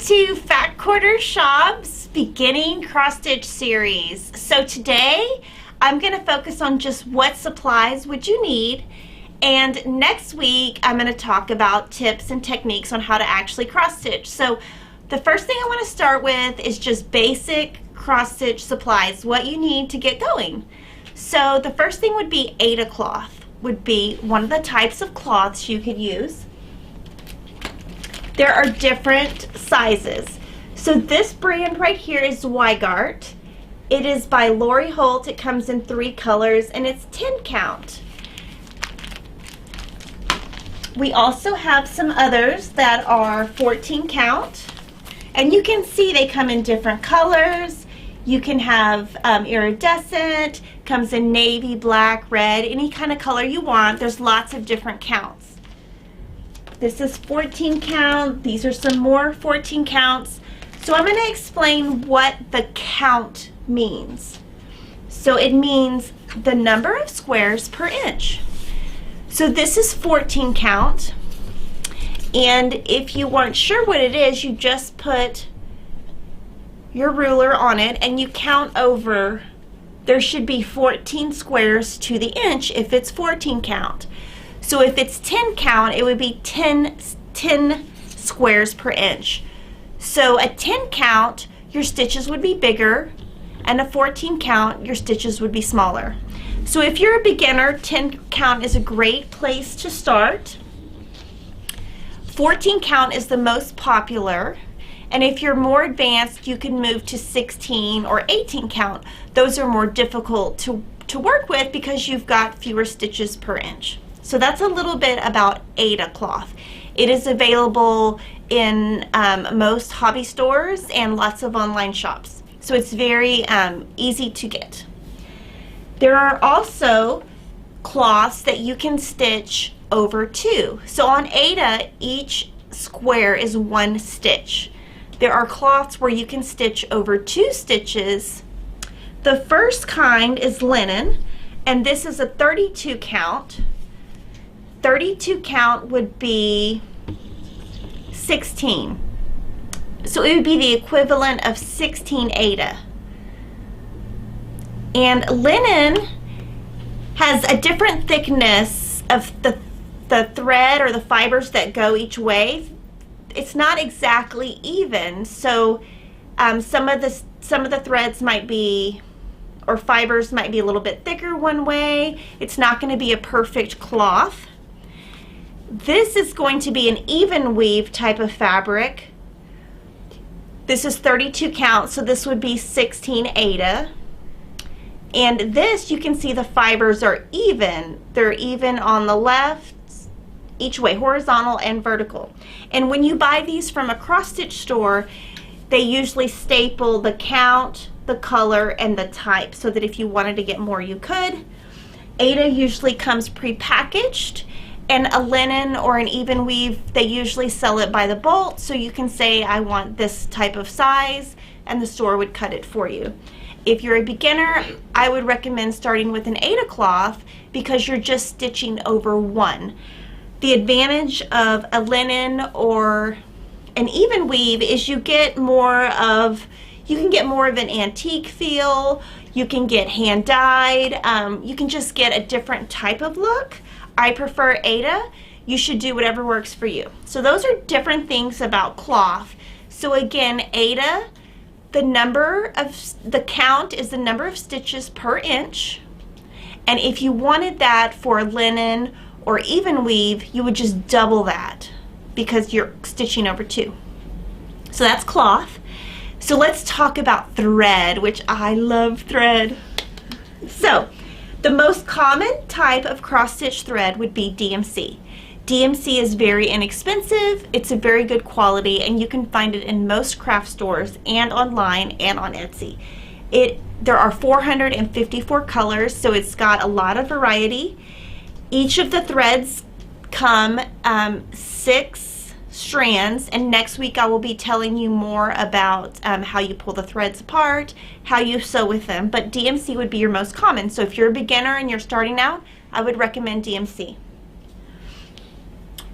to Fat Quarter Shop's beginning cross stitch series. So today I'm going to focus on just what supplies would you need, and next week I'm going to talk about tips and techniques on how to actually cross stitch. So the first thing I want to start with is just basic cross stitch supplies, what you need to get going. So the first thing would be Aida cloth, would be one of the types of cloths you could use. There are different sizes. So this brand right here is Weigart. It is by Lori Holt. It comes in 3 colors and it's 10 count. We also have some others that are 14 count, and you can see they come in different colors. You can have iridescent, comes in navy, black, red, any kind of color you want. There's lots of different counts. This is 14 count. These are some more 14 counts. So I'm going to explain what the count means. So it means the number of squares per inch. So this is 14 count. And if you weren't sure what it is, you just put your ruler on it and you count over. There should be 14 squares to the inch if it's 14 count. So if it's 10 count, it would be 10 squares per inch. So a 10 count, your stitches would be bigger, and a 14 count, your stitches would be smaller. So if you're a beginner, 10 count is a great place to start. 14 count is the most popular, and if you're more advanced, you can move to 16 or 18 count. Those are more difficult to work with because you've got fewer stitches per inch. So that's a little bit about Aida cloth. It is available in most hobby stores and lots of online shops. So it's very easy to get. There are also cloths that you can stitch over 2. So on Aida, each square is 1 stitch. There are cloths where you can stitch over 2 stitches. The first kind is linen, and this is a 32 count. 32 count would be 16. So it would be the equivalent of 16 Aida. And linen has a different thickness of the thread or the fibers that go each way. It's not exactly even, so some of the threads might be, or fibers might be a little bit thicker one way. It's not going to be a perfect cloth. This is going to be an even weave type of fabric. This is 32 count, so this would be 16 Aida. And this, you can see the fibers are even. They're even on the left, each way, horizontal and vertical. And when you buy these from a cross stitch store, they usually staple the count, the color, and the type, so that if you wanted to get more, you could. Aida usually comes pre-packaged. And a linen or an even weave, they usually sell it by the bolt, so you can say I want this type of size and the store would cut it for you. If you're a beginner, I would recommend starting with an Aida cloth because you're just stitching over 1. The advantage of a linen or an even weave is you get more of, you can get more of an antique feel, you can get hand dyed, you can just get a different type of look. I prefer Aida. You should do whatever works for you. So those are different things about cloth. So again, Aida, the count is the number of stitches per inch. And if you wanted that for linen or even weave, you would just double that because you're stitching over 2. So that's cloth. So let's talk about thread, which I love thread. So the most common type of cross-stitch thread would be DMC. DMC is very inexpensive, it's a very good quality, and you can find it in most craft stores and online and on Etsy. There are 454 colors, so it's got a lot of variety. Each of the threads come 6 strands, and next week I will be telling you more about how you pull the threads apart, how you sew with them, but DMC would be your most common. So if you're a beginner and you're starting out, I would recommend DMC.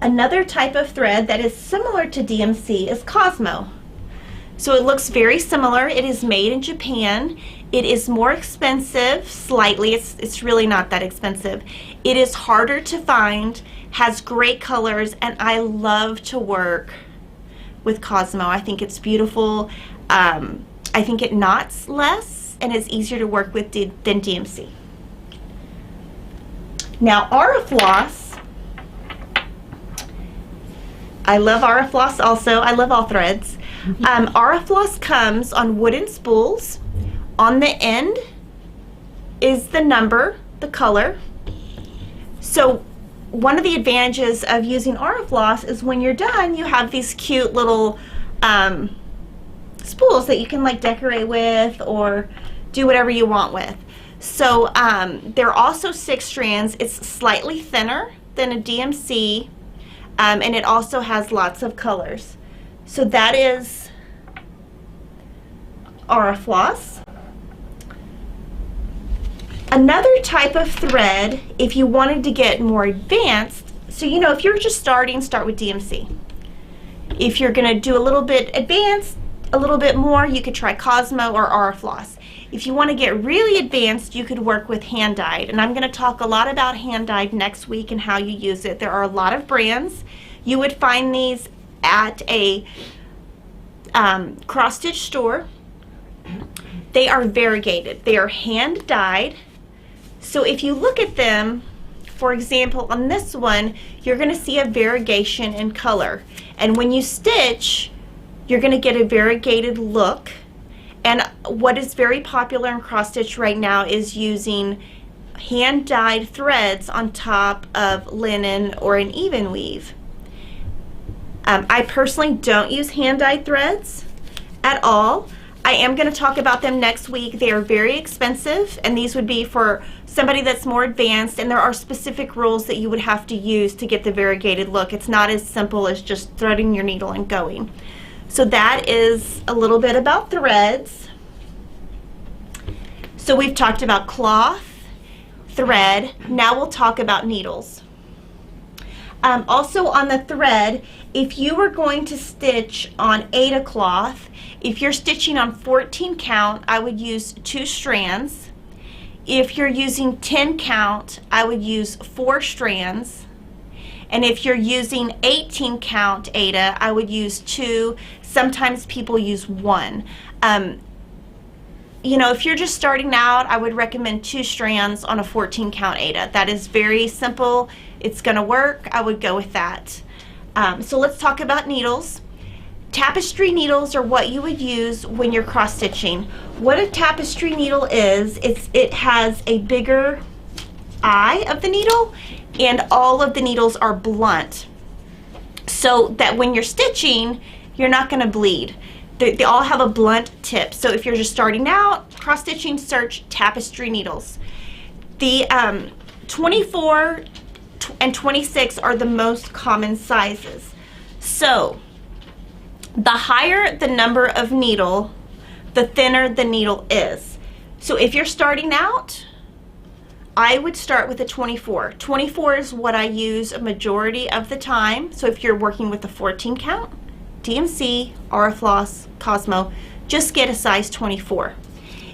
Another type of thread that is similar to DMC is Cosmo. So it looks very similar. It is made in Japan. It is more expensive, slightly. It's really not that expensive. It is harder to find, has great colors, and I love to work with Cosmo. I think it's beautiful. I think it knots less and is easier to work with than DMC. Now, Aurifloss, I love Aurifloss also. I love all threads. Aurifloss comes on wooden spools. On the end is the number, the color. So one of the advantages of using Aurifloss is when you're done, you have these cute little spools that you can like decorate with or do whatever you want with. So there are also 6 strands. It's slightly thinner than a DMC, and it also has lots of colors. So that is Aurifloss. Another type of thread, if you wanted to get more advanced, so you know, if you're just starting, start with DMC. If you're going to do a little bit advanced, a little bit more, you could try Cosmo or Aurifloss. If you want to get really advanced, you could work with hand-dyed, and I'm going to talk a lot about hand-dyed next week and how you use it. There are a lot of brands. You would find these at a cross-stitch store. They are variegated. They are hand-dyed. So if you look at them, for example, on this one, you're going to see a variegation in color. And when you stitch, you're going to get a variegated look. And what is very popular in cross stitch right now is using hand-dyed threads on top of linen or an even weave. I personally don't use hand-dyed threads at all. I am going to talk about them next week. They are very expensive, and these would be for somebody that's more advanced, and there are specific rules that you would have to use to get the variegated look. It's not as simple as just threading your needle and going. So that is a little bit about threads. So we've talked about cloth, thread. Now we'll talk about needles. Also on the thread, if you were going to stitch on Aida cloth, if you're stitching on 14 count, I would use 2 strands. If you're using 10 count, I would use 4 strands. And if you're using 18 count Aida, I would use 2. Sometimes people use 1. You know, if you're just starting out, I would recommend 2 strands on a 14 count Aida. That is very simple. It's going to work. I would go with that. So let's talk about needles. Tapestry needles are what you would use when you're cross stitching. What a tapestry needle is, it has a bigger eye of the needle, and all of the needles are blunt, so that when you're stitching, you're not going to bleed. They all have a blunt tip. So if you're just starting out cross stitching, search tapestry needles. The 24 and 26 are the most common sizes. So the higher the number of needle, the thinner the needle is. So if you're starting out, I would start with a 24. 24 is what I use a majority of the time. So if you're working with a 14 count, DMC, Aurifloss, Cosmo, just get a size 24.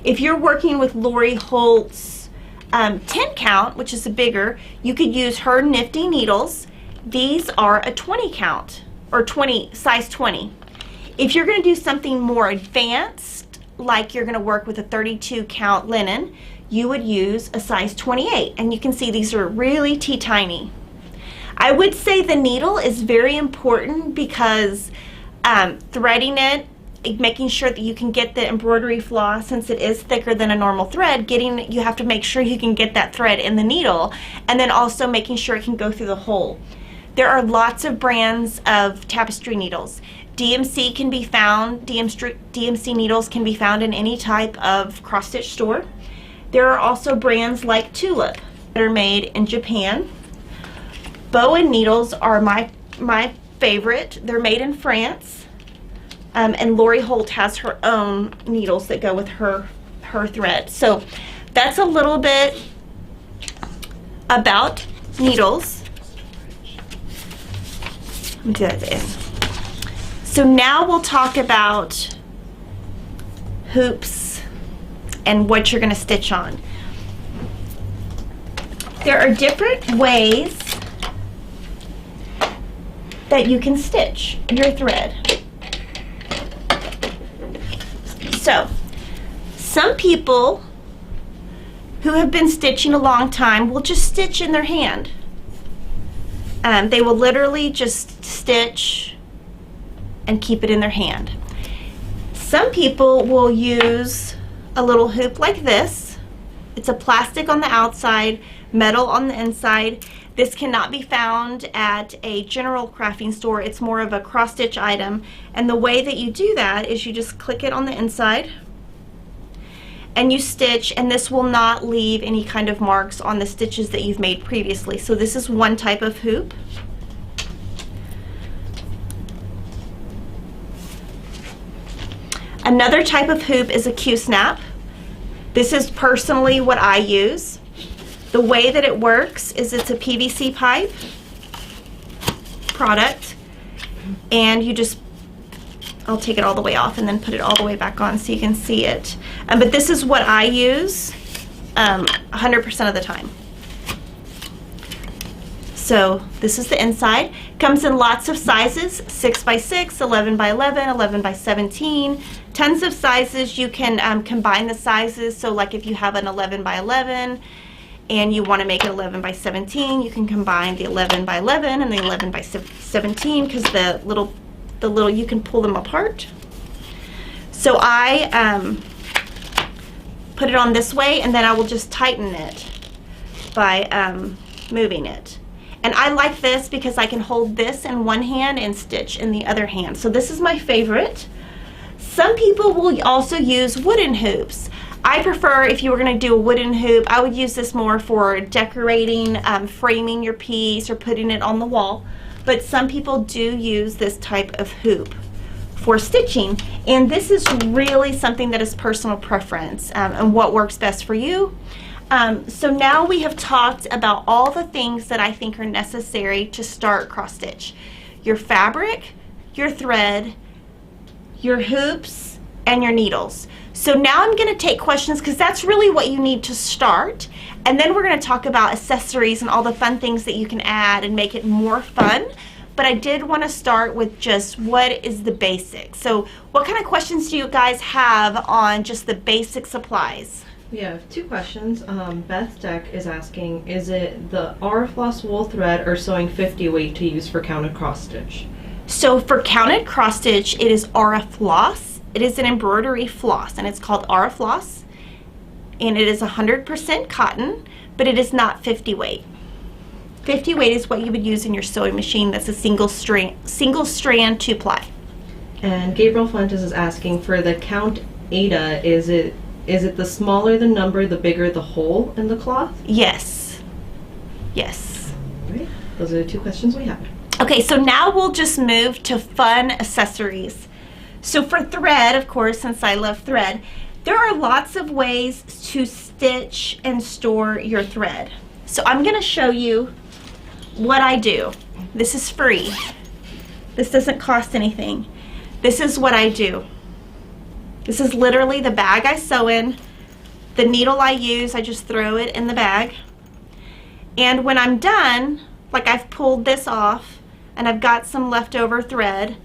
If you're working with Lori Holt's 10 count, which is a bigger, you could use her nifty needles. These are a 20 count, or size 20. If you're going to do something more advanced, like you're going to work with a 32 count linen, you would use a size 28. And you can see these are really tiny. I would say the needle is very important because threading it, making sure that you can get the embroidery floss, since it is thicker than a normal thread, you have to make sure you can get that thread in the needle, and then also making sure it can go through the hole. There are lots of brands of tapestry needles. DMC can be found, DMC needles can be found in any type of cross-stitch store. There are also brands like Tulip that are made in Japan. Bowen needles are my favorite. They're made in France. And Lori Holt has her own needles that go with her thread. So that's a little bit about needles. Let me do that in. So now we'll talk about hoops and what you're going to stitch on. There are different ways that you can stitch your thread. So, some people who have been stitching a long time will just stitch in their hand. They will literally just stitch and keep it in their hand. Some people will use a little hoop like this. It's a plastic on the outside, metal on the inside. This cannot be found at a general crafting store. It's more of a cross-stitch item. And the way that you do that is you just click it on the inside and you stitch, and this will not leave any kind of marks on the stitches that you've made previously. So this is one type of hoop. Another type of hoop is a Q-snap. This is personally what I use. The way that it works is it's a PVC pipe product, and you just, I'll take it all the way off and then put it all the way back on so you can see it. But this is what I use 100% of the time. So this is the inside. Comes in lots of sizes, 6x6, 11x11, 11x17, tons of sizes. You can combine the sizes. So like if you have an 11x11 and you want to make it 11x17, you can combine the 11x11 and the 11x17 because the little you can pull them apart. So I put it on this way, and then I will just tighten it by moving it. And I like this because I can hold this in one hand and stitch in the other hand. So this is my favorite. Some people will also use wooden hoops. I prefer, if you were going to do a wooden hoop, I would use this more for decorating, framing your piece, or putting it on the wall. But some people do use this type of hoop for stitching. And this is really something that is personal preference and what works best for you. So now we have talked about all the things that I think are necessary to start cross stitch. Your fabric, your thread, your hoops, and your needles. So now I'm going to take questions because that's really what you need to start. And then we're going to talk about accessories and all the fun things that you can add and make it more fun. But I did want to start with just what is the basics. So what kind of questions do you guys have on just the basic supplies? We have two questions. Beth Deck is asking, is it the Aurifloss wool thread or sewing 50 weight to use for counted cross stitch? So for counted cross stitch, it is Aurifloss. It is an embroidery floss, and it's called Aurifloss. And it is 100% cotton, but it is not 50 weight. 50 weight is what you would use in your sewing machine. That's a single strand 2-ply. And Gabriel Fuentes is asking, for the Count Ada, is it the smaller the number, the bigger the hole in the cloth? Yes. Yes. All right. Those are the two questions we have. Okay, so now we'll just move to fun accessories. So for thread, of course, since I love thread, there are lots of ways to stitch and store your thread. So I'm going to show you what I do. This is free. This doesn't cost anything. This is what I do. This is literally the bag I sew in. The needle I use, I just throw it in the bag. And when I'm done, like I've pulled this off and I've got some leftover thread,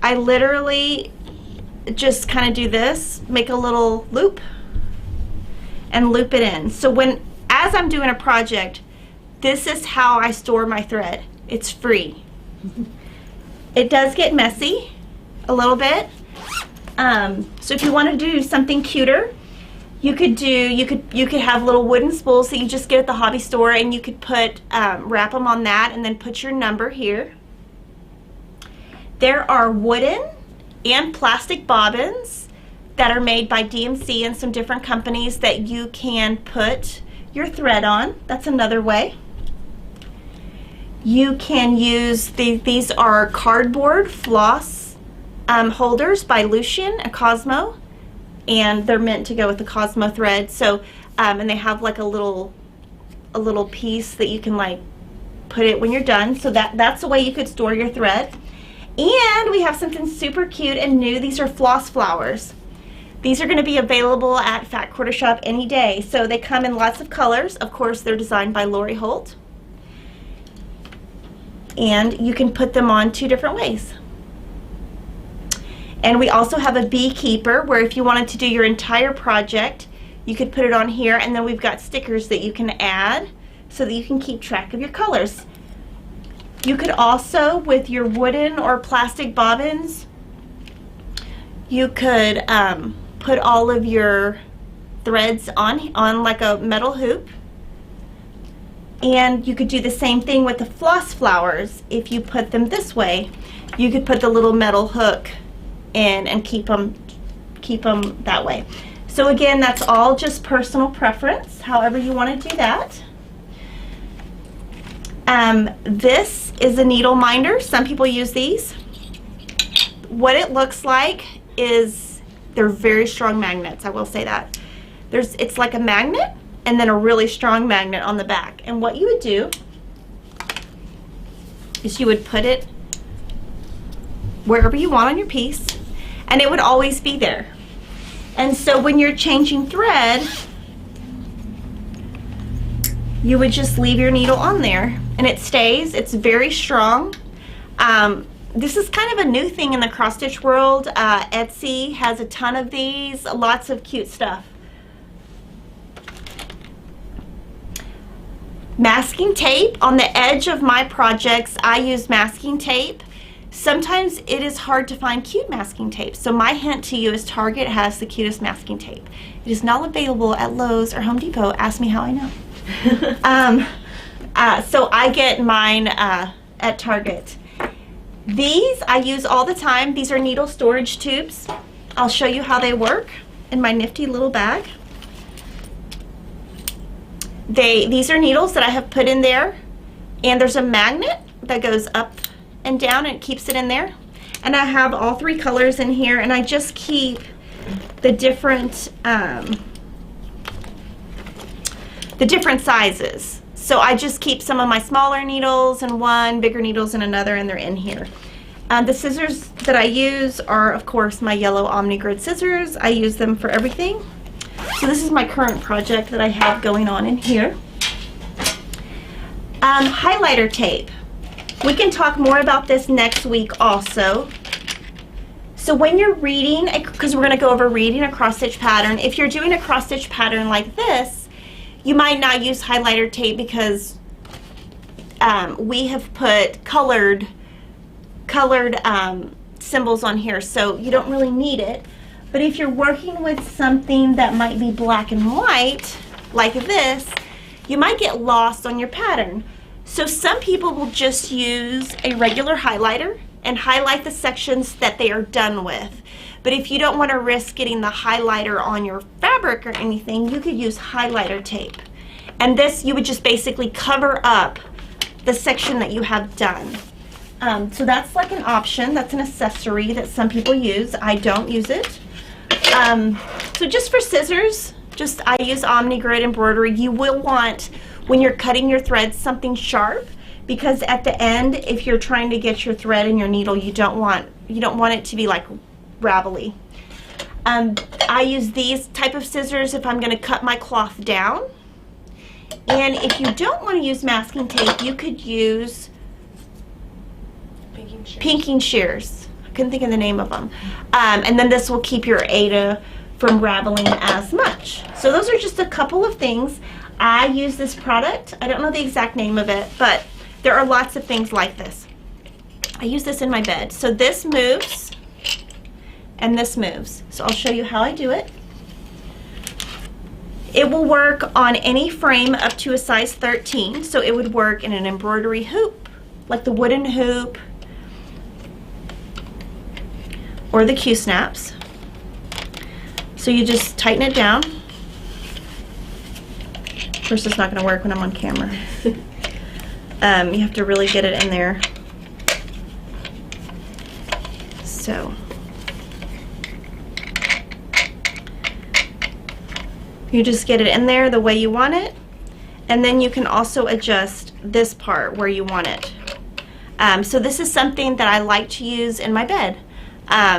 I literally just kind of do this, make a little loop and loop it in. So as I'm doing a project, this is how I store my thread. It's free. It does get messy a little bit. So if you want to do something cuter, you could have little wooden spools that you just get at the hobby store, and you could put wrap them on that and then put your number here. There are wooden and plastic bobbins that are made by DMC and some different companies that you can put your thread on. That's another way. You can use these are cardboard floss holders by Lucien, a Cosmo, and they're meant to go with the Cosmo thread. So and they have like a little piece that you can like put it when you're done. So that's the way you could store your thread. And we have something super cute and new. These are floss flowers. These are going to be available at Fat Quarter Shop any day. So they come in lots of colors. Of course, they're designed by Lori Holt. And you can put them on 2 different ways. And we also have a beekeeper where if you wanted to do your entire project, you could put it on here, and then we've got stickers that you can add so that you can keep track of your colors. You could also, with your wooden or plastic bobbins, you could put all of your threads on like a metal hoop. And you could do the same thing with the floss flowers. If you put them this way, you could put the little metal hook in and keep them that way. So again, that's all just personal preference, however you want to do that. This is a needle minder. Some people use these. What it looks like is they're very strong magnets, I will say that. It's like a magnet and then a really strong magnet on the back. And what you would do is you would put it wherever you want on your piece, and it would always be there. And so when you're changing thread, you would just leave your needle on there and it stays. It's very strong. This is kind of a new thing in the cross stitch world. Etsy has a ton of these, lots of cute stuff. Masking tape. On the edge of my projects, I use masking tape. Sometimes it is hard to find cute masking tape, so my hint to you is Target has the cutest masking tape. It is not available at Lowe's or Home Depot. Ask me how I know. So I get mine at Target. These I use all the time. These are needle storage tubes. I'll show you how they work in my nifty little bag. These are needles that I have put in there, and there's a magnet that goes up and down and it keeps it in there. And I have all 3 colors in here, and I just keep the different sizes. So I just keep some of my smaller needles in one, bigger needles in another, and they're in here. The scissors that I use are, of course, my yellow OmniGrid scissors. I use them for everything. So this is my current project that I have going on in here. Highlighter tape. We can talk more about this next week also. So when you're reading, because we're going to go over reading a cross stitch pattern, if you're doing a cross stitch pattern like this, you might not use highlighter tape because we have put colored symbols on here, so you don't really need it. But if you're working with something that might be black and white, like this, you might get lost on your pattern. So some people will just use a regular highlighter and highlight the sections that they are done with. But if you don't want to risk getting the highlighter on your fabric or anything, you could use highlighter tape. And this, you would just basically cover up the section that you have done. So that's like an option. That's an accessory that some people use. I don't use it. So just for scissors, I use OmniGrid embroidery. You will want, when you're cutting your threads, something sharp, because at the end, if you're trying to get your thread and your needle, you don't want it to be like ravelly. I use these type of scissors if I'm going to cut my cloth down. And if you don't want to use masking tape, you could use pinking shears. I couldn't think of the name of them. And then this will keep your Aida from raveling as much. So those are just a couple of things. I use this product. I don't know the exact name of it, but there are lots of things like this. I use this in my bed. So this moves and this moves. So I'll show you how I do it. It will work on any frame up to a size 13. So it would work in an embroidery hoop, like the wooden hoop, or the Q-snaps. So you just tighten it down. Of course, it's not going to work when I'm on camera. You have to really get it in there. So you just get it in there the way you want it, and then you can also adjust this part where you want it. So this is something that I like to use in my bed.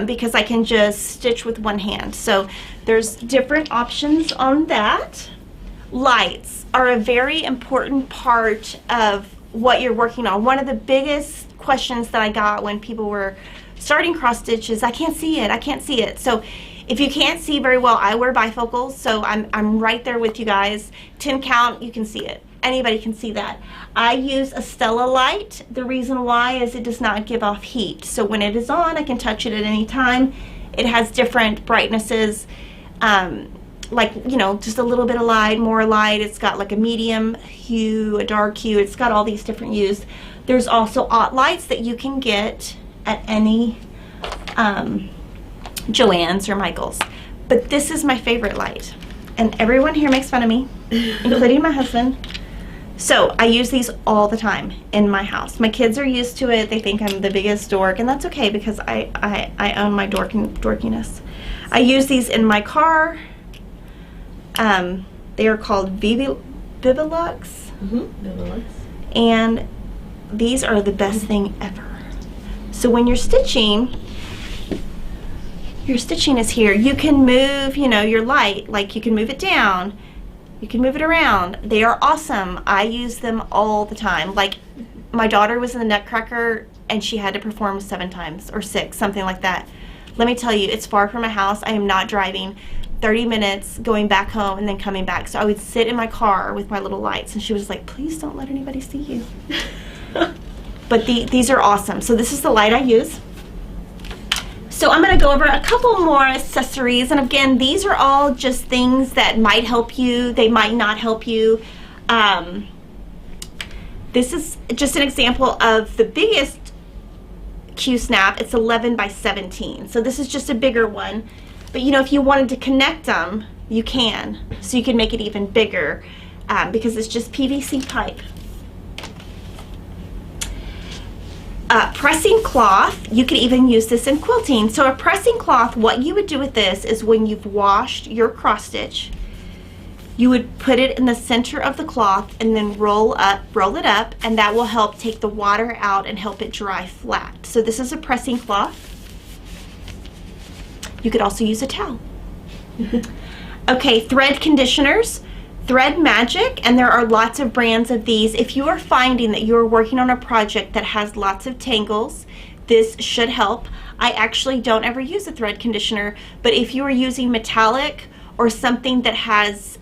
because I can just stitch with one hand. So there's different options on that. Lights are a very important part of what you're working on. One of the biggest questions that I got when people were starting cross stitch is, I can't see it, I can't see it. So if you can't see very well, I wear bifocals, so I'm right there with you guys. 10 count, you can see it. Anybody can see that. I use a Stella light. The reason why is it does not give off heat. So when it is on, I can touch it at any time. It has different brightnesses, like, you know, just a little bit of light, more light. It's got like a medium hue, a dark hue. It's got all these different hues. There's also aught lights that you can get at any Joann's or Michael's. But this is my favorite light. And everyone here makes fun of me, including my husband. So I use these all the time in my house. My kids are used to it. They think I'm the biggest dork, and that's okay because I own my dorkiness. I use these in my car. They are called Vivilux. Vivilux. And these are the best thing ever. So when you're stitching, your stitching is here. You can move, you know, your light, like you can move it down, you can move it around. They are awesome. I use them all the time. Like, my daughter was in the Nutcracker and she had to perform 7 times or 6, something like that. Let me tell you, it's far from my house. I am not driving 30 minutes going back home and then coming back. So I would sit in my car with my little lights, and she was like, please don't let anybody see you. But these are awesome. So this is the light I use. So I'm going to go over a couple more accessories, and again, these are all just things that might help you, they might not help you. This is just an example of the biggest Q-snap. It's 11 by 17, so this is just a bigger one. But you know, if you wanted to connect them, you can. So you can make it even bigger because it's just PVC pipe. Pressing cloth, you could even use this in quilting. So a pressing cloth, what you would do with this is when you've washed your cross stitch, you would put it in the center of the cloth and then roll it up, and that will help take the water out and help it dry flat. So this is a pressing cloth. You could also use a towel. Okay, thread conditioners. Thread Magic, and there are lots of brands of these. If you are finding that you're working on a project that has lots of tangles, this should help. I actually don't ever use a thread conditioner, but if you are using metallic or something that has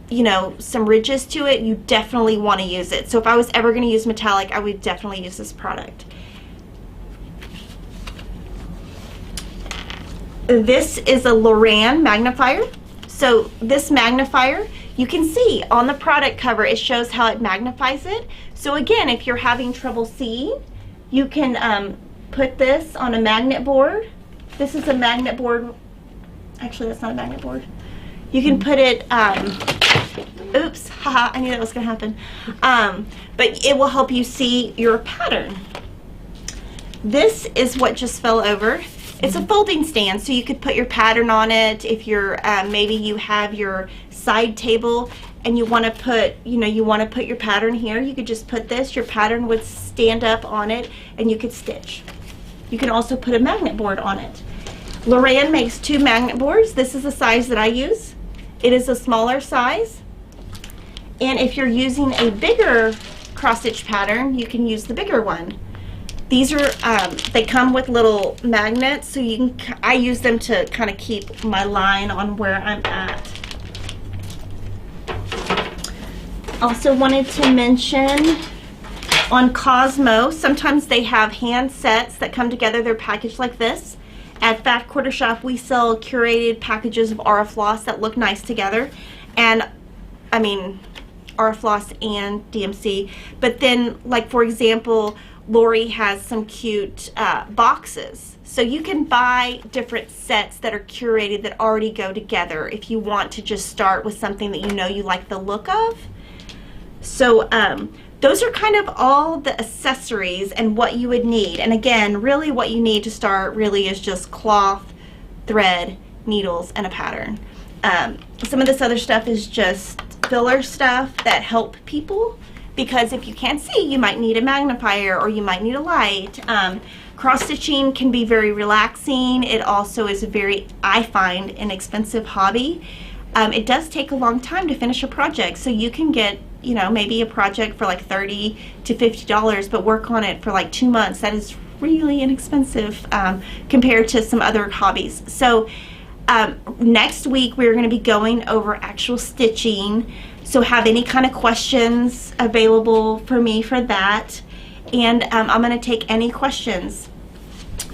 you know, some ridges to it, you definitely want to use it. So if I was ever going to use metallic, I would definitely use this product. This is a Loran magnifier. So this magnifier, you can see on the product cover, it shows how it magnifies it. So again, if you're having trouble seeing, you can put this on a magnet board. This is a magnet board. Actually, that's not a magnet board. You can put it, oops, haha, I knew that was gonna happen. But it will help you see your pattern. This is what just fell over. It's a folding stand, so you could put your pattern on it. If you're maybe you have your side table and you want to put, you know, you want to put your pattern here, you could just put this. Your pattern would stand up on it, and you could stitch. You can also put a magnet board on it. Loran makes 2 magnet boards. This is the size that I use. It is a smaller size, and if you're using a bigger cross stitch pattern, you can use the bigger one. These are, they come with little magnets, so you can, I use them to kind of keep my line on where I'm at. Also wanted to mention on Cosmo, sometimes they have hand sets that come together. They're packaged like this. At Fat Quarter Shop, we sell curated packages of Aurifloss that look nice together. And, I mean, Aurifloss and DMC. But then, like for example, Lori has some cute boxes. So you can buy different sets that are curated that already go together if you want to just start with something that you know you like the look of. So those are kind of all the accessories and what you would need. And again, really what you need to start really is just cloth, thread, needles, and a pattern. Some of this other stuff is just filler stuff that help people, because if you can't see, you might need a magnifier or you might need a light. Cross stitching can be very relaxing. It also is a very, I find, inexpensive hobby. It does take a long time to finish a project, so you can get, you know, maybe a project for like $30 to $50, but work on it for like 2 months. That is really inexpensive compared to some other hobbies. So next week we're going to be going over actual stitching, so have any kind of questions available for me for that, and I'm going to take any questions.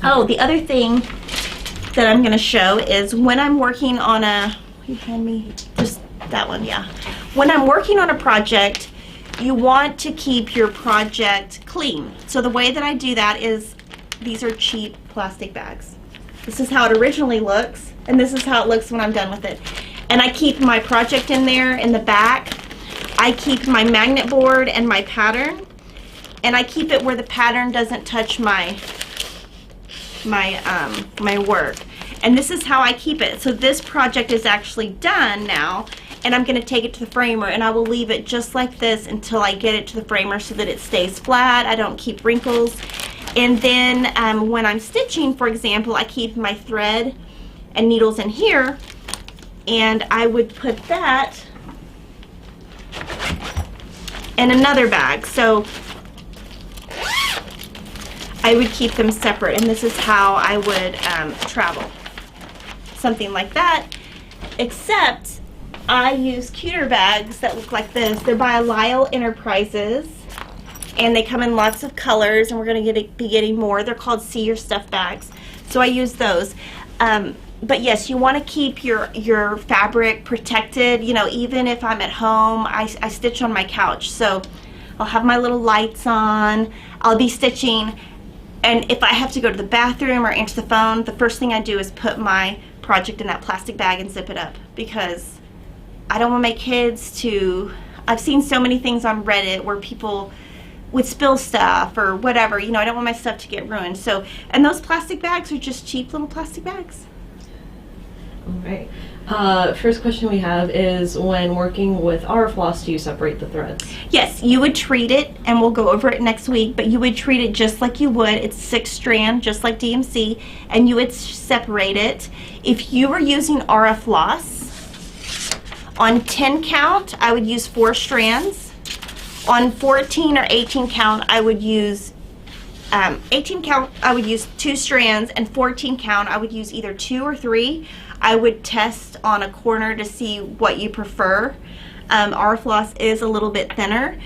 Oh, the other thing that I'm going to show is when I'm working on a, you hand me just that one, yeah. When I'm working on a project, you want to keep your project clean. So the way that I do that is, these are cheap plastic bags. This is how it originally looks, and this is how it looks when I'm done with it. And I keep my project in there in the back. I keep my magnet board and my pattern, and I keep it where the pattern doesn't touch my work. And this is how I keep it. So this project is actually done now, and I'm going to take it to the framer, and I will leave it just like this until I get it to the framer so that it stays flat. I don't keep wrinkles. And then when I'm stitching, for example, I keep my thread and needles in here, and I would put that in another bag. So I would keep them separate, and this is how I would travel. Something like that, except I use cuter bags that look like this. They're by Lyle Enterprises, and they come in lots of colors, and we're going to be getting more. They're called See Your Stuff bags, so I use those. But yes, you want to keep your fabric protected. You know, even if I'm at home, I stitch on my couch, so I'll have my little lights on. I'll be stitching, and if I have to go to the bathroom or answer the phone, the first thing I do is put my project in that plastic bag and zip it up, because I don't want my kids to, I've seen so many things on Reddit where people would spill stuff or whatever, you know, I don't want my stuff to get ruined. So, and those plastic bags are just cheap little plastic bags. All right. First question we have is, when working with our floss, do you separate the threads? Yes, you would treat it, and we'll go over it next week, but you would treat it just like you would. It's 6 strand, just like DMC, and you would separate it. If you were using RF floss, on 10 count, I would use 4 strands. On 14 or 18 count, I would use 18 count, I would use 2 strands, and 14 count, I would use either 2 or 3. I would test on a corner to see what you prefer. Our floss is a little bit thinner,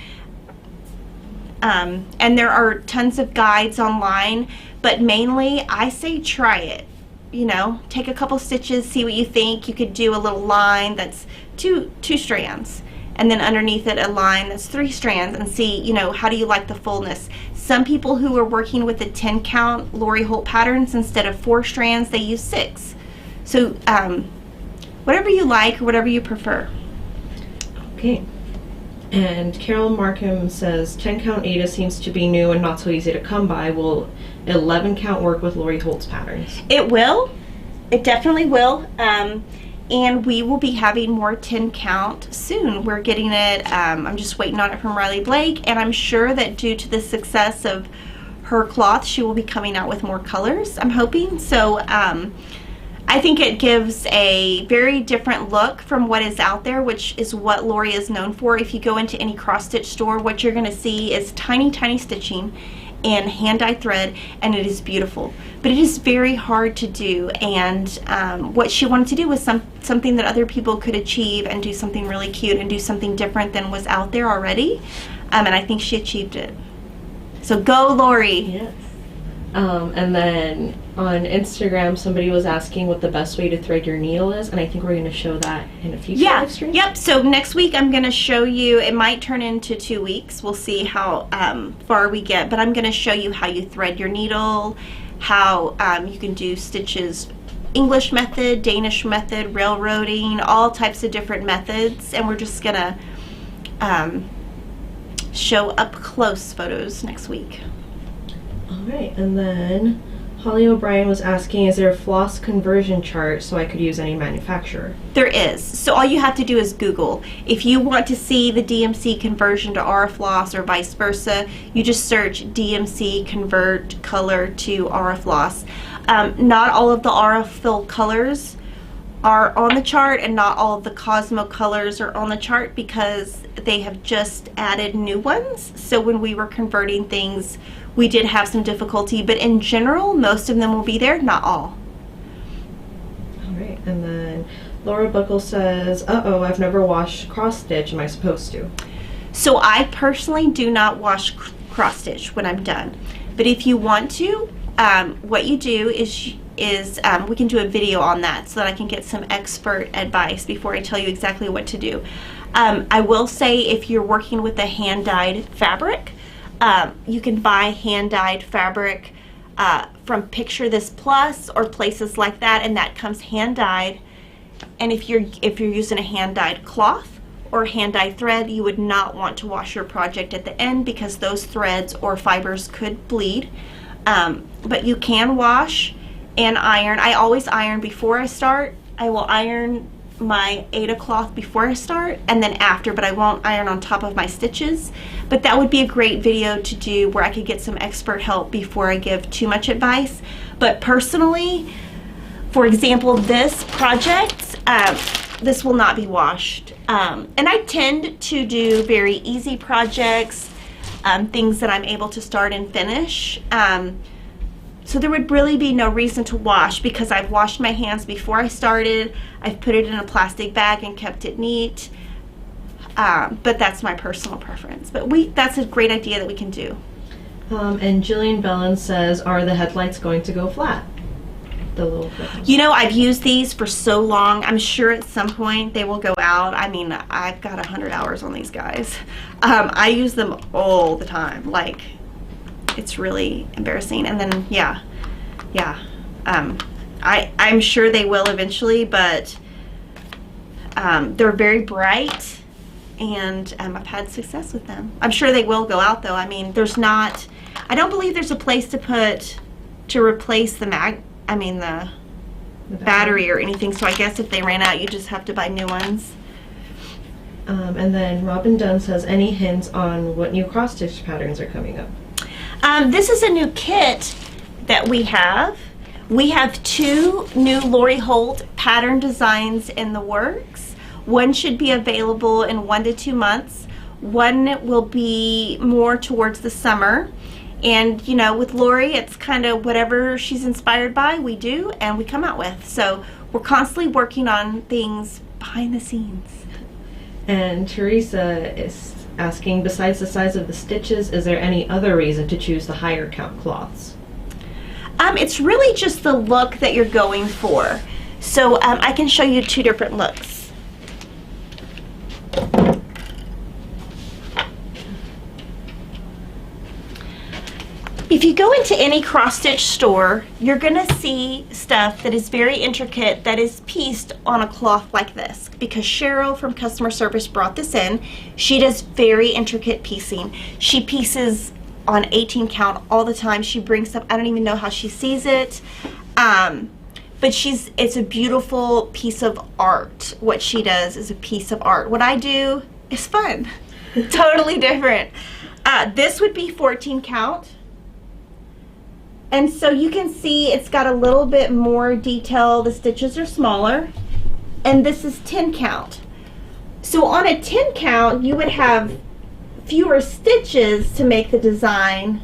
and there are tons of guides online, but mainly I say try it. You know, take a couple stitches, see what you think. You could do a little line that's two strands, and then underneath it a line that's 3 strands, and see, you know, how do you like the fullness. Some people who are working with the 10 count Lori Holt patterns, instead of 4 strands, they use 6. So whatever you like or whatever you prefer. Okay. And Carol Markham says 10 count Ada seems to be new and not so easy to come by. Will 11 count work with Lori Holt's patterns? It will. It definitely will. And we will be having more 10 count soon. We're getting it, I'm just waiting on it from Riley Blake, and I'm sure that due to the success of her cloth, she will be coming out with more colors, I'm hoping. So I think it gives a very different look from what is out there, which is what Lori is known for. If you go into any cross stitch store, what you're going to see is tiny, tiny stitching and hand-dyed thread, and it is beautiful. But it is very hard to do, and what she wanted to do was something that other people could achieve and do something really cute and do something different than was out there already, and I think she achieved it. So go, Lori! Yes. And then on Instagram, somebody was asking what the best way to thread your needle is, and I think we're going to show that in a future live stream. Yep. So next week I'm going to show you. It might turn into 2 weeks. We'll see how far we get, but I'm going to show you how you thread your needle, how you can do stitches, English method, Danish method, railroading, all types of different methods, and we're just going to show up close photos next week. Alright, and then Holly O'Brien was asking, is there a floss conversion chart so I could use any manufacturer? There is. So all you have to do is Google. If you want to see the DMC conversion to Aurifloss or vice versa, you just search DMC convert color to Aurifloss. Not all of the Aurifil colors are on the chart, and not all of the Cosmo colors are on the chart because they have just added new ones. So when we were converting things, we did have some difficulty, but in general, most of them will be there, not all. All right, and then Laura Buckle says, uh-oh, I've never washed cross stitch. Am I supposed to? So I personally do not wash cross stitch when I'm done. But if you want to, what you do is we can do a video on that so that I can get some expert advice before I tell you exactly what to do. I will say if you're working with a hand-dyed fabric, you can buy hand-dyed fabric from Picture This Plus or places like that, and that comes hand-dyed. And if you're using a hand-dyed cloth or hand-dyed thread, you would not want to wash your project at the end because those threads or fibers could bleed. But you can wash and iron. I always iron before I start. I will iron my Aida cloth before I start and then after, but I won't iron on top of my stitches. But that would be a great video to do where I could get some expert help before I give too much advice. But personally, for example, this project, this will not be washed. And I tend to do very easy projects, things that I'm able to start and finish. So there would really be no reason to wash because I've washed my hands before I started. I've put it in a plastic bag and kept it neat. But that's my personal preference. But that's a great idea that we can do. And Jillian Bellin says, are the headlights going to go flat? The little flat. You know, I've used these for so long. I'm sure at some point they will go out. I mean, I've got 100 hours on these guys. I use them all the time. Like, it's really embarrassing. And then I'm sure they will eventually, but they're very bright and I've had success with them. I'm sure they will go out though. I mean, I don't believe there's a place to replace the battery or anything, so I guess if they ran out you just have to buy new ones. And then Robin Dunn says, any hints on what new cross stitch patterns are coming up? This is a new kit that we have. We have 2 new Lori Holt pattern designs in the works. One should be available in 1 to 2 months. One will be more towards the summer. And you know, with Lori, it's kind of whatever she's inspired by, we do and we come out with. So we're constantly working on things behind the scenes. And Teresa is asking, besides the size of the stitches, is there any other reason to choose the higher count cloths? It's really just the look that you're going for. So I can show you 2 different looks. If you go into any cross-stitch store, you're gonna see stuff that is very intricate that is pieced on a cloth like this, because Cheryl from customer service brought this in. She does very intricate piecing. She pieces on 18 count all the time. She brings up, I don't even know how she sees it, but it's a beautiful piece of art. What she does is a piece of art. What I do is fun, totally different. This would be 14 count. And so you can see it's got a little bit more detail. The stitches are smaller. And this is 10 count. So on a 10 count, you would have fewer stitches to make the design.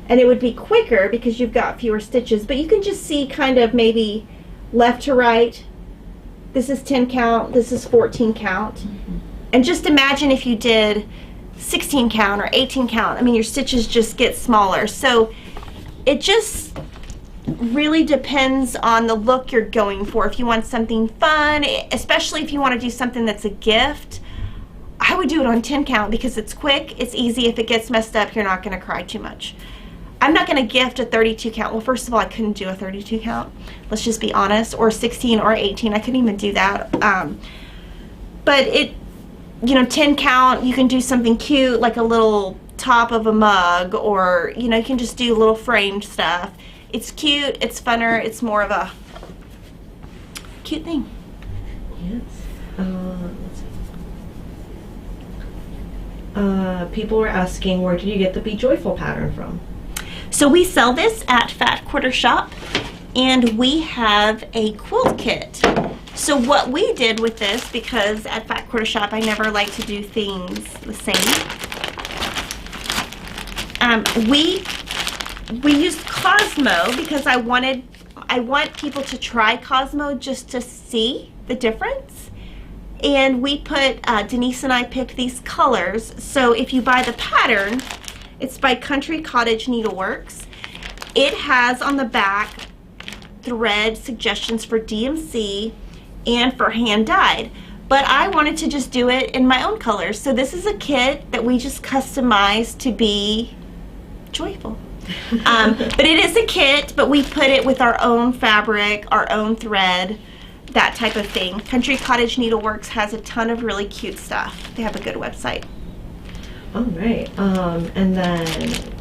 And it would be quicker because you've got fewer stitches. But you can just see kind of maybe left to right. This is 10 count. This is 14 count. Mm-hmm. And just imagine if you did 16 count or 18 count. I mean, your stitches just get smaller. So it just really depends on the look you're going for. If you want something fun, especially if you want to do something that's a gift, I would do it on 10 count because it's quick, it's easy. If it gets messed up, you're not going to cry too much. I'm not going to gift a 32 count. Well, first of all, I couldn't do a 32 count. Let's just be honest. Or 16 or 18. I couldn't even do that. But 10 count, you can do something cute like a little top of a mug, or you can just do little framed stuff. It's cute, it's funner, it's more of a cute thing. Yes. Let's see. People were asking, where did you get the Be Joyful pattern from? So we sell this at Fat Quarter Shop, and we have a quilt kit. So what we did with this, because at Fat Quarter Shop I never like to do things the same, we used Cosmo because I want people to try Cosmo just to see the difference. And we put, Denise and I picked these colors. So if you buy the pattern, it's by Country Cottage Needleworks. It has on the back thread suggestions for DMC and for hand dyed. But I wanted to just do it in my own colors. So this is a kit that we just customized to be joyful. But it is a kit, but we put it with our own fabric, our own thread, that type of thing. Country Cottage Needleworks has a ton of really cute stuff. They have a good website. All right. And then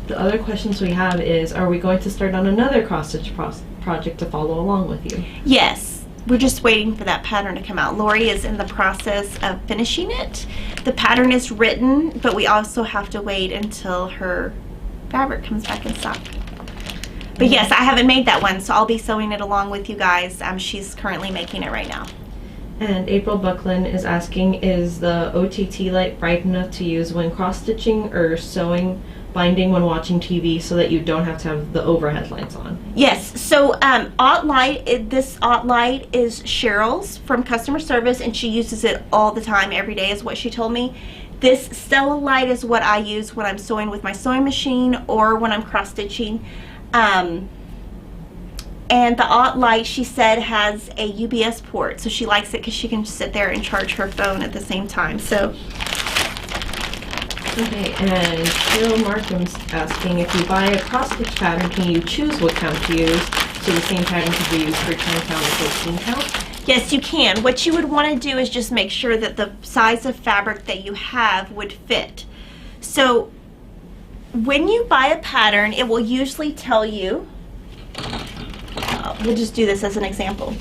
the other questions we have is, are we going to start on another cross-stitch project to follow along with you? Yes. We're just waiting for that pattern to come out. Lori is in the process of finishing it. The pattern is written, but we also have to wait until her fabric comes back in stock. But yes, I haven't made that one, so I'll be sewing it along with you guys. She's currently making it right now. And April Buckland is asking, is the OTT light bright enough to use when cross-stitching or sewing binding when watching TV so that you don't have to have the overhead lights on? Yes, so this Ott light is Cheryl's from customer service, and she uses it all the time, every day is what she told me. This Stella light is what I use when I'm sewing with my sewing machine or when I'm cross-stitching. And the Ott light, she said, has a UBS port, so she likes it because she can sit there and charge her phone at the same time. So. Okay, and Cheryl Markham's asking, if you buy a cross-stitch pattern, can you choose what count to use? So the same pattern could be used for 10 count or 15 count? Yes, you can. What you would want to do is just make sure that the size of fabric that you have would fit. So when you buy a pattern, it will usually tell you, we'll just do this as an example.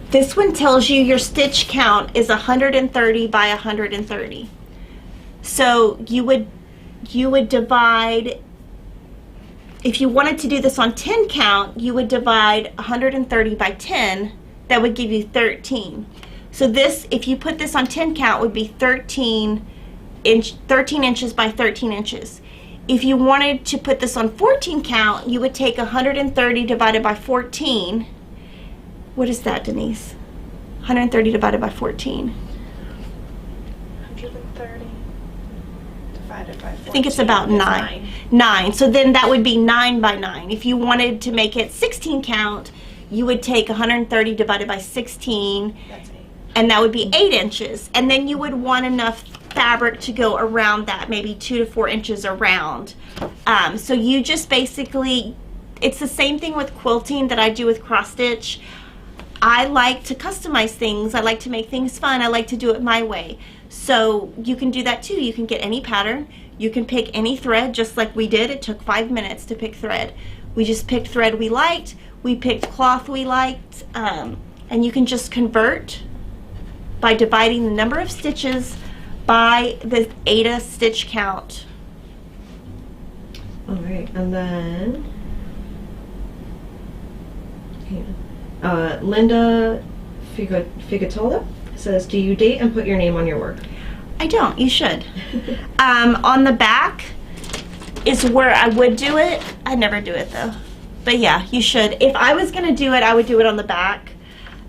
This one tells you your stitch count is 130 by 130. So you would divide, if you wanted to do this on 10 count, you would divide 130 by 10. That would give you 13. So this, if you put this on 10 count, would be 13 inches by 13 inches. If you wanted to put this on 14 count, you would take 130 divided by 14. What is that, Denise? 130 divided by 14. 130 divided by 14. I think it's about 9. 9. So then that would be 9 by 9. If you wanted to make it 16 count, you would take 130 divided by 16. That's 8. And that would be 8 inches. And then you would want enough fabric to go around that, maybe 2 to 4 inches around. So you just basically, it's the same thing with quilting that I do with cross stitch. I like to customize things. I like to make things fun. I like to do it my way. So you can do that too. You can get any pattern. You can pick any thread, just like we did. It took 5 minutes to pick thread. We just picked thread we liked. We picked cloth we liked. And you can just convert by dividing the number of stitches by the Aida stitch count. All right, and then Linda Figatola says, do you date and put your name on your work? I don't. You should. On the back is where I would do it. I never do it though. But yeah, you should. If I was going to do it, I would do it on the back.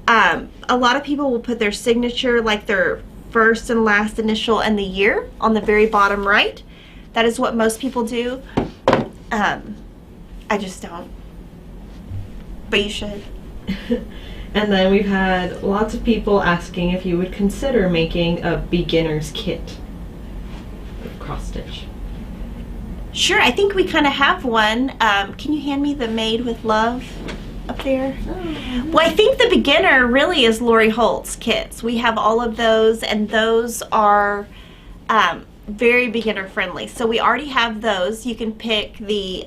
A lot of people will put their signature, like their first and last initial and the year, on the very bottom right. That is what most people do. I just don't. But you should. And then we've had lots of people asking if you would consider making a beginner's kit of cross stitch. Sure, I think we kind of have one. Can you hand me the Made with Love up there? Oh. Well, I think the beginner really is Lori Holt's kits. We have all of those, and those are very beginner friendly. So we already have those. You can pick the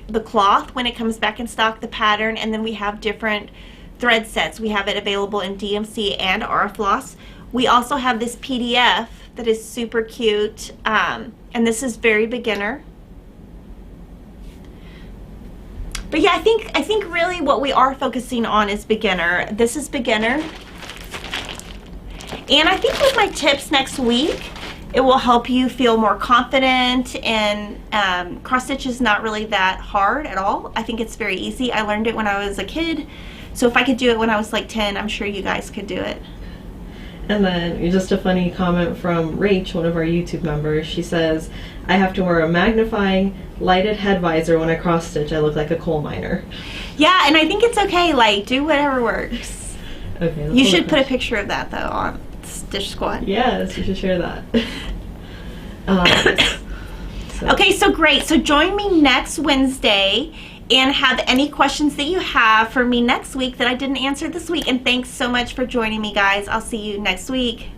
the cloth when it comes back in stock, the pattern, and then we have different thread sets. We have it available in DMC and Floss. We also have this PDF that is super cute, and this is very beginner. But yeah, I think really what we are focusing on is beginner. This is beginner. And I think with my tips next week, it will help you feel more confident, and cross stitch is not really that hard at all. I think it's very easy. I learned it when I was a kid, so if I could do it when I was like 10, I'm sure you guys could do it. And then just a funny comment from Rach, one of our YouTube members. She says, I have to wear a magnifying lighted head visor when I cross stitch. I look like a coal miner. Yeah, and I think it's okay, like, do whatever works. Okay. You should put a picture of that though on Stitch Squad. Yes, you should share that. Okay, so great. So join me next Wednesday and have any questions that you have for me next week that I didn't answer this week. And thanks so much for joining me, guys. I'll see you next week.